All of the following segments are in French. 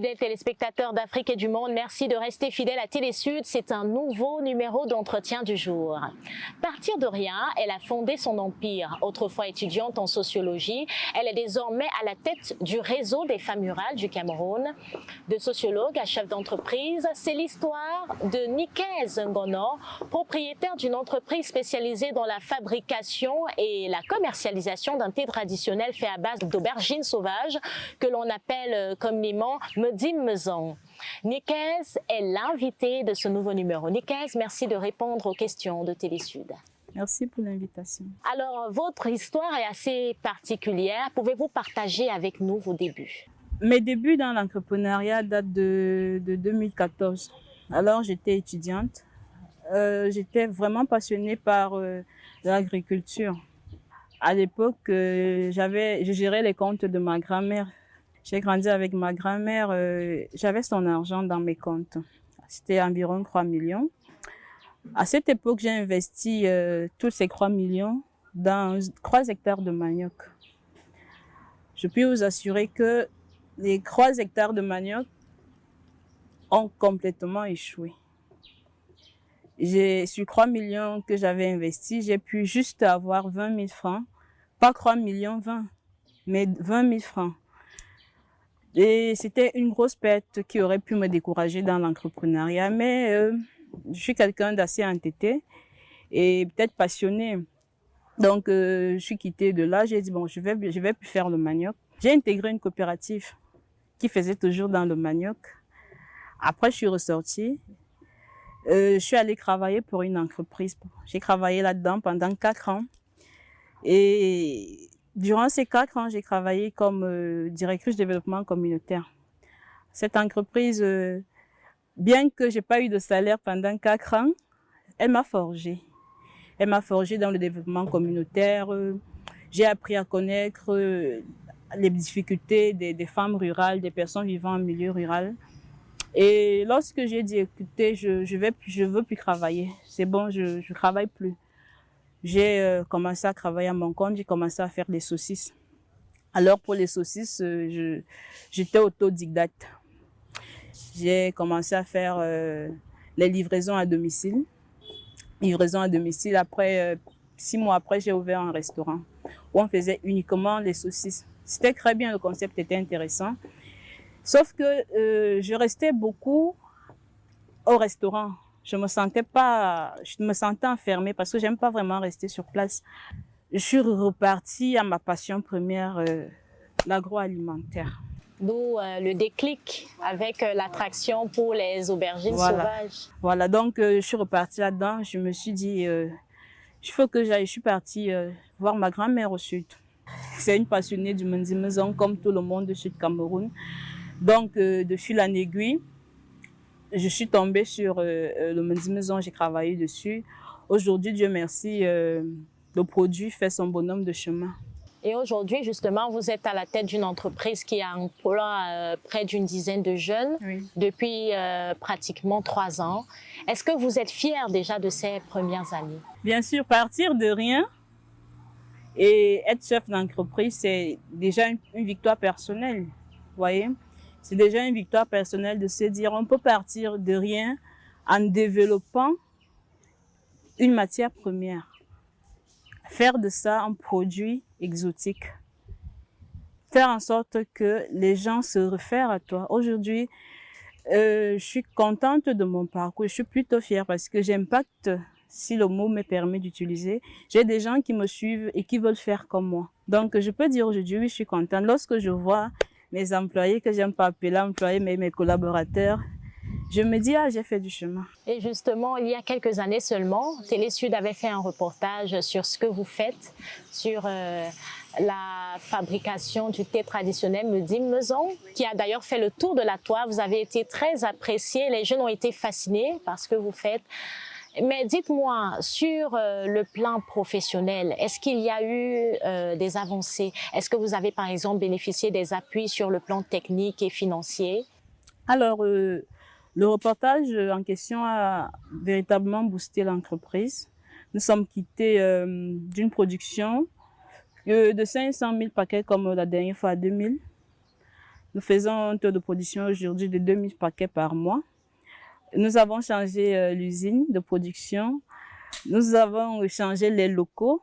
Fidèles téléspectateurs d'Afrique et du monde, merci de rester fidèles à Télésud. C'est un nouveau numéro d'entretien du jour. Partir de rien, elle a fondé son empire. Autrefois étudiante en sociologie, elle est désormais à la tête du réseau des femmes rurales du Cameroun. De sociologue à chef d'entreprise, c'est l'histoire de Nikez Ngono, propriétaire d'une entreprise spécialisée dans la fabrication et la commercialisation d'un thé traditionnel fait à base d'aubergines sauvages que l'on appelle communément Medim Mezon. Nikez est l'invité de ce nouveau numéro. Nikez, merci de répondre aux questions de Télésud. Merci pour l'invitation. Alors, votre histoire est assez particulière. Pouvez-vous partager avec nous vos débuts? Mes débuts dans l'entrepreneuriat datent de 2014. Alors, j'étais étudiante. J'étais vraiment passionnée par l'agriculture. À l'époque, je gérais les comptes de ma grand-mère. J'ai grandi avec ma grand-mère. J'avais son argent dans mes comptes. C'était environ 3 millions. À cette époque, j'ai investi tous ces 3 millions dans 3 hectares de manioc. Je puis vous assurer que les 3 hectares de manioc ont complètement échoué. Sur 3 millions que j'avais investis, j'ai pu juste avoir 20 000 francs. Pas 3 millions 20, mais 20 000 francs. Et c'était une grosse perte qui aurait pu me décourager dans l'entrepreneuriat. Mais je suis quelqu'un d'assez entêté et peut-être passionné. Donc, je suis quittée de là. J'ai dit, bon, je vais plus faire le manioc. J'ai intégré une coopérative qui faisait toujours dans le manioc. Après, je suis ressortie. Je suis allée travailler pour une entreprise. J'ai travaillé là-dedans pendant 4 ans. Et durant ces 4 ans, j'ai travaillé comme directrice de développement communautaire. Cette entreprise, bien que j'ai pas eu de salaire pendant 4 ans, elle m'a forgée. Elle m'a forgée dans le développement communautaire. J'ai appris à connaître les difficultés des femmes rurales, des personnes vivant en milieu rural. Et lorsque j'ai dit, écoutez, je veux plus travailler. C'est bon, je travaille plus. J'ai commencé à travailler à mon compte, j'ai commencé à faire des saucisses. Alors pour les saucisses, j'étais autodidacte. J'ai commencé à faire les livraisons à domicile. Livraison à domicile. Après 6 mois après, j'ai ouvert un restaurant où on faisait uniquement les saucisses. C'était très bien, le concept était intéressant. Sauf que je restais beaucoup au restaurant. Je me sentais enfermée parce que j'aime pas vraiment rester sur place. Je suis repartie à ma passion première, l'agroalimentaire. D'où le déclic avec l'attraction pour les aubergines sauvages. Voilà, donc je suis repartie là-dedans. Je me suis dit, il faut que j'aille. Je suis partie voir ma grand-mère au sud. C'est une passionnée du Medim Mezon comme tout le monde du Sud Cameroun. Donc, de fil en aiguille, je suis tombée sur le Medim Mezon, j'ai travaillé dessus. Aujourd'hui, Dieu merci, le produit fait son bonhomme de chemin. Et aujourd'hui, justement, vous êtes à la tête d'une entreprise qui emploie près d'une dizaine de jeunes depuis pratiquement 3 ans. Est-ce que vous êtes fière déjà de ces premières années? Bien sûr, partir de rien et être chef d'entreprise, c'est déjà une victoire personnelle, vous voyez? C'est déjà une victoire personnelle de se dire on peut partir de rien en développant une matière première. Faire de ça un produit exotique. Faire en sorte que les gens se réfèrent à toi. Aujourd'hui, je suis contente de mon parcours. Je suis plutôt fière parce que j'impacte, si le mot me permet d'utiliser. J'ai des gens qui me suivent et qui veulent faire comme moi. Donc, je peux dire aujourd'hui, oui, je suis contente. Lorsque je vois mes employés, que j'aime pas appeler employés, mais mes collaborateurs, je me dis, ah, j'ai fait du chemin. Et justement, il y a quelques années seulement, Télésud avait fait un reportage sur ce que vous faites, sur la fabrication du thé traditionnel Medim Mezon, qui a d'ailleurs fait le tour de la toile. Vous avez été très apprécié, les jeunes ont été fascinés par ce que vous faites. Mais dites-moi, sur le plan professionnel, est-ce qu'il y a eu des avancées? Est-ce que vous avez par exemple bénéficié des appuis sur le plan technique et financier? Alors, le reportage en question a véritablement boosté l'entreprise. Nous sommes quittés d'une production de 500 000 paquets comme la dernière fois à 2000. Nous faisons un taux de production aujourd'hui de 2000 paquets par mois. Nous avons changé l'usine de production. Nous avons changé les locaux.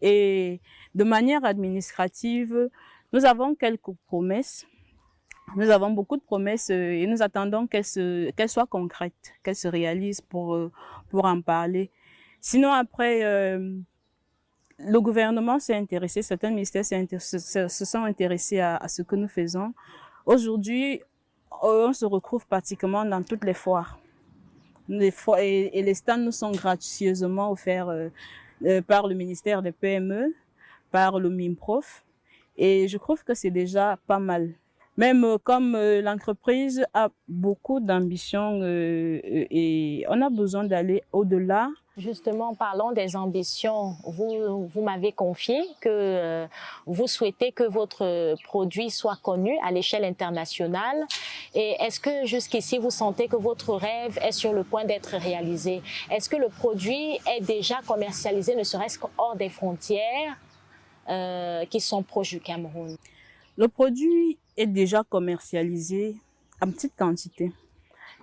Et de manière administrative, nous avons quelques promesses. Nous avons beaucoup de promesses et nous attendons qu'elles soient concrètes, qu'elles se réalisent pour en parler. Sinon, après, le gouvernement s'est intéressé, certains ministères se sont intéressés à ce que nous faisons. Aujourd'hui, on se retrouve pratiquement dans toutes les foires. Et les stands nous sont gracieusement offerts par le ministère des PME, par le MIMPROF. Et je trouve que c'est déjà pas mal. Même comme l'entreprise a beaucoup d'ambition et on a besoin d'aller au-delà. Justement, parlons des ambitions. Vous m'avez confié que vous souhaitez que votre produit soit connu à l'échelle internationale. Et est-ce que jusqu'ici, vous sentez que votre rêve est sur le point d'être réalisé? Est-ce que le produit est déjà commercialisé, ne serait-ce qu'hors des frontières qui sont proches du Cameroun? Le produit est déjà commercialisé en petite quantité.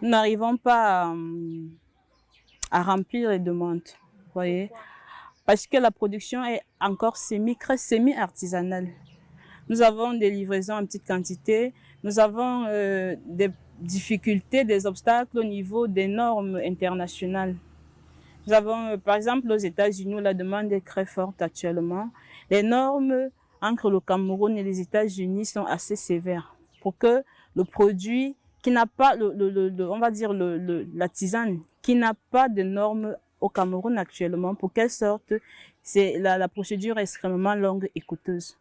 Nous n'arrivons pas à remplir les demandes, vous voyez, parce que la production est encore semi-artisanale. Nous avons des livraisons en petite quantité, nous avons des difficultés, des obstacles au niveau des normes internationales. Nous avons, par exemple, aux États-Unis, où la demande est très forte actuellement. Les normes entre le Cameroun et les États-Unis sont assez sévères pour que le produit qui n'a pas, on va dire la tisane, qui n'a pas de normes au Cameroun actuellement, pour quelle sorte, la procédure est extrêmement longue et coûteuse.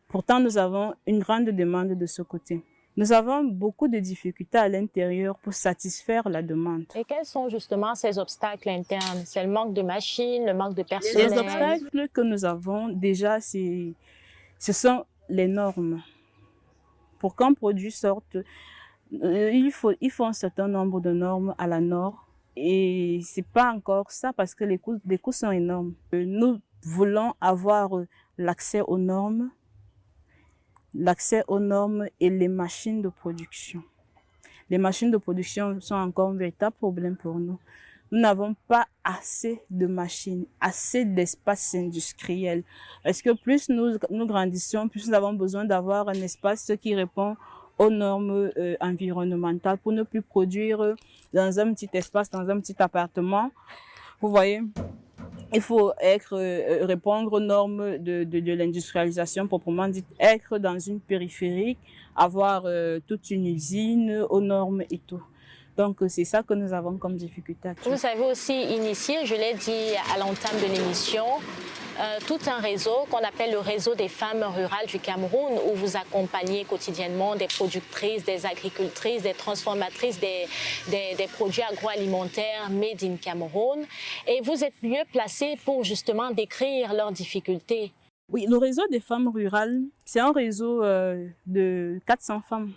Pourtant, nous avons une grande demande de ce côté. Nous avons beaucoup de difficultés à l'intérieur pour satisfaire la demande. Et quels sont justement ces obstacles internes? C'est le manque de machines, le manque de personnel? Les obstacles que nous avons déjà, ce sont les normes. Pour qu'un produit sorte, il faut un certain nombre de normes à la norme. Et c'est pas encore ça parce que les coûts sont énormes. Nous voulons avoir l'accès aux normes et les machines de production. Les machines de production sont encore un véritable problème pour nous. Nous n'avons pas assez de machines, assez d'espace industriel. Parce que plus nous grandissons, plus nous avons besoin d'avoir un espace qui répond aux normes environnementales pour ne plus produire dans un petit espace, dans un petit appartement. Vous voyez, il faut répondre aux normes de l'industrialisation proprement dite, être dans une périphérique, avoir toute une usine aux normes et tout. Donc, c'est ça que nous avons comme difficulté actuelle. Vous avez aussi initié, je l'ai dit à l'entame de l'émission, tout un réseau qu'on appelle le réseau des femmes rurales du Cameroun, où vous accompagnez quotidiennement des productrices, des agricultrices, des transformatrices des produits agroalimentaires made in Cameroun. Et vous êtes mieux placés pour justement décrire leurs difficultés. Oui, le réseau des femmes rurales, c'est un réseau de 400 femmes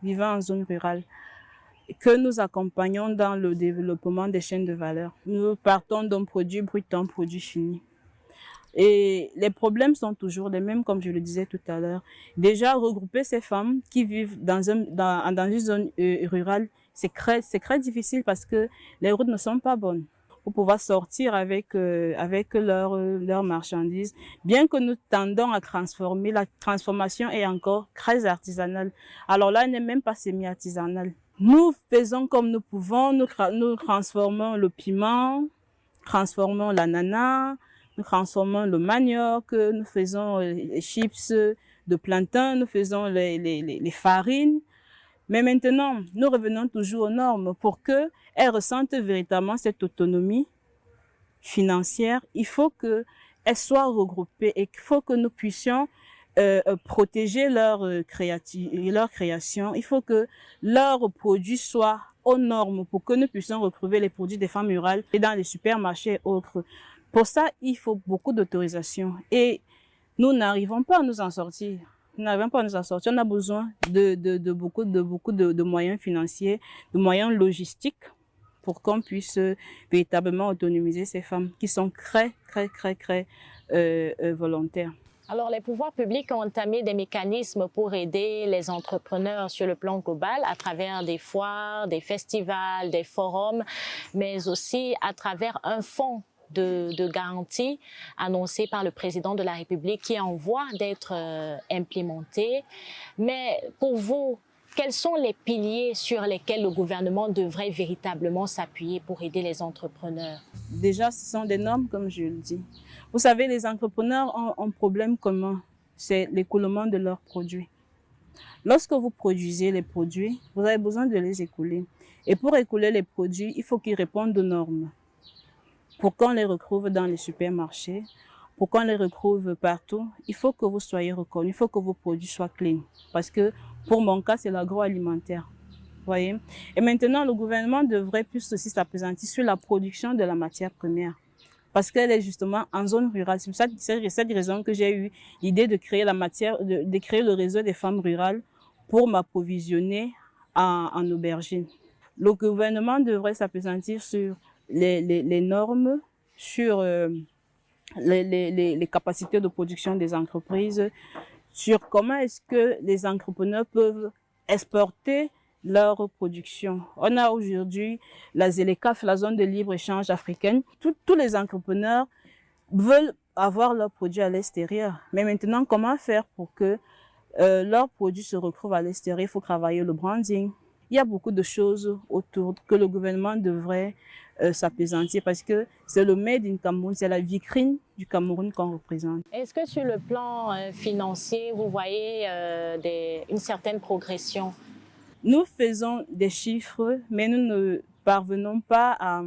vivant en zone rurale que nous accompagnons dans le développement des chaînes de valeur. Nous partons d'un produit brut à un produit fini. Et les problèmes sont toujours les mêmes, comme je le disais tout à l'heure. Déjà, regrouper ces femmes qui vivent dans une zone rurale, c'est très difficile parce que les routes ne sont pas bonnes pour pouvoir sortir avec leurs marchandises. Bien que nous tendons à transformer, la transformation est encore très artisanale. Alors là, elle n'est même pas semi-artisanale. Nous faisons comme nous pouvons, nous transformons le piment, transformons l'ananas, nous transformons le manioc, nous faisons les chips de plantain, nous faisons les farines. Mais maintenant, nous revenons toujours aux normes pour qu'elles ressentent véritablement cette autonomie financière. Il faut qu'elles soient regroupées et qu'il faut que nous puissions protéger leur création. Il faut que leurs produits soient aux normes pour que nous puissions retrouver les produits des femmes rurales et dans les supermarchés et autres. Pour ça, il faut beaucoup d'autorisation et nous n'arrivons pas à nous en sortir. Nous n'arrivons pas à nous en sortir. On a besoin de beaucoup de moyens financiers, de moyens logistiques pour qu'on puisse véritablement autonomiser ces femmes qui sont très volontaires. Alors, les pouvoirs publics ont entamé des mécanismes pour aider les entrepreneurs sur le plan global à travers des foires, des festivals, des forums, mais aussi à travers un fonds de garantie annoncé par le président de la République qui est en voie d'être implémenté. Mais pour vous, quels sont les piliers sur lesquels le gouvernement devrait véritablement s'appuyer pour aider les entrepreneurs? Déjà, ce sont des normes, comme je le dis. Vous savez, les entrepreneurs ont un problème commun, c'est l'écoulement de leurs produits. Lorsque vous produisez les produits, vous avez besoin de les écouler. Et pour écouler les produits, il faut qu'ils répondent aux normes. Pour qu'on les retrouve dans les supermarchés, pour qu'on les retrouve partout, il faut que vous soyez reconnus, il faut que vos produits soient clean. Parce que pour mon cas, c'est l'agroalimentaire. Voyez. Et maintenant, le gouvernement devrait plus aussi s'appesantir sur la production de la matière première. Parce qu'elle est justement en zone rurale. C'est pour cette raison que j'ai eu l'idée de créer de créer le réseau des femmes rurales pour m'approvisionner en aubergines. Le gouvernement devrait s'appesantir sur les normes, sur les capacités de production des entreprises, sur comment est-ce que les entrepreneurs peuvent exporter leur production. On a aujourd'hui la ZLECAf, la zone de libre-échange africaine. Tous les entrepreneurs veulent avoir leurs produits à l'extérieur. Mais maintenant, comment faire pour que leurs produits se retrouvent à l'extérieur? Il faut travailler le branding. Il y a beaucoup de choses autour que le gouvernement devrait s'appesantir parce que c'est le Made in Cameroun, c'est la vitrine du Cameroun qu'on représente. Est-ce que sur le plan financier, vous voyez une certaine progression? Nous faisons des chiffres, mais nous ne parvenons pas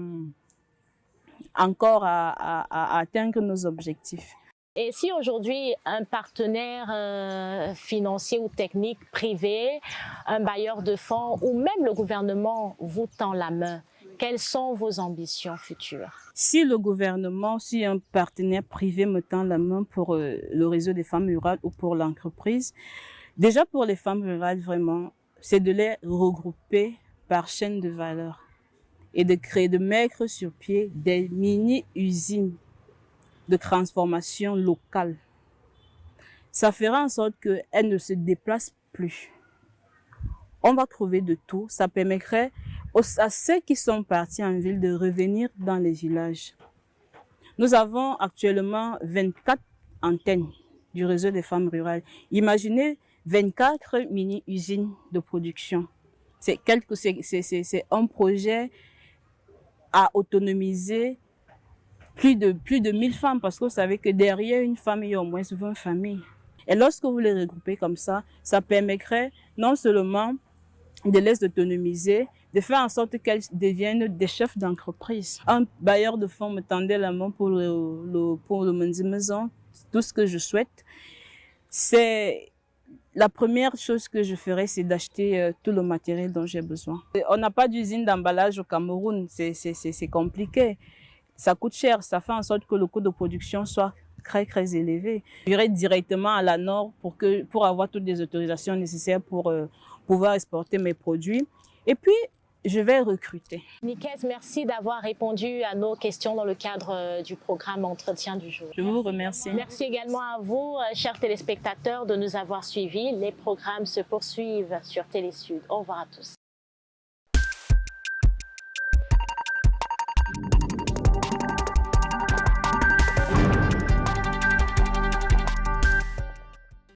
encore à atteindre nos objectifs. Et si aujourd'hui un partenaire financier ou technique privé, un bailleur de fonds ou même le gouvernement vous tend la main, quelles sont vos ambitions futures? Si le gouvernement, si un partenaire privé me tend la main pour le réseau des femmes rurales ou pour l'entreprise, déjà pour les femmes rurales, vraiment, c'est de les regrouper par chaîne de valeur et de créer, de mettre sur pied des mini-usines de transformation locale. Ça fera en sorte qu'elles ne se déplacent plus. On va trouver de tout. Ça permettrait à ceux qui sont partis en ville de revenir dans les villages. Nous avons actuellement 24 antennes du réseau des femmes rurales. Imaginez 24 mini-usines de production. C'est un projet à autonomiser plus de 1000 femmes parce que vous savez que derrière une femme, il y a au moins 20 familles. Et lorsque vous les regroupez comme ça permettrait non seulement de les autonomiser, de faire en sorte qu'elles deviennent des chefs d'entreprise. Un bailleur de fonds me tendait la main pour le maison. Tout ce que je souhaite, c'est la première chose que je ferais, c'est d'acheter tout le matériel dont j'ai besoin. On n'a pas d'usine d'emballage au Cameroun, c'est compliqué. Ça coûte cher, ça fait en sorte que le coût de production soit très élevé. J'irai directement à la Nord pour avoir toutes les autorisations nécessaires pour pouvoir exporter mes produits. Et puis, je vais recruter. Nikes, merci d'avoir répondu à nos questions dans le cadre du programme Entretien du jour. Je vous remercie. Merci également à vous, chers téléspectateurs, de nous avoir suivis. Les programmes se poursuivent sur Télésud. Au revoir à tous.